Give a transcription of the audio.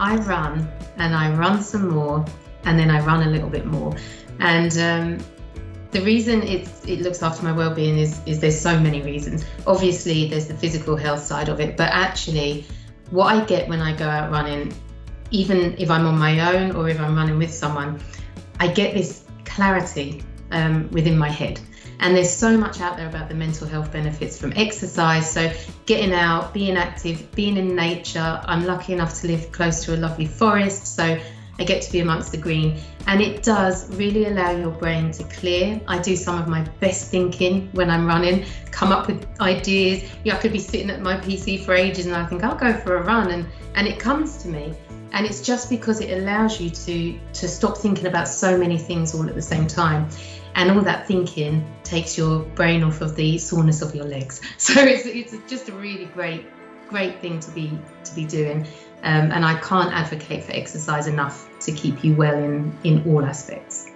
I run and I run some more, and then I run a little bit more. And the reason it looks after my well-being is there's so many reasons. Obviously, there's the physical health side of it, but actually what I get when I go out running, even if I'm on my own or if I'm running with someone, I get this clarity within my head. And there's so much out there about the mental health benefits from exercise. So getting out, being active, being in nature. I'm lucky enough to live close to a lovely forest, so I get to be amongst the green. And it does really allow your brain to clear. I do some of my best thinking when I'm running, come up with ideas. I could be sitting at my PC for ages and I think I'll go for a run, and it comes to me. And it's just because it allows you to stop thinking about so many things all at the same time. And all that thinking takes your brain off of the soreness of your legs. So it's just a really great thing to be doing. And I can't advocate for exercise enough to keep you well in all aspects.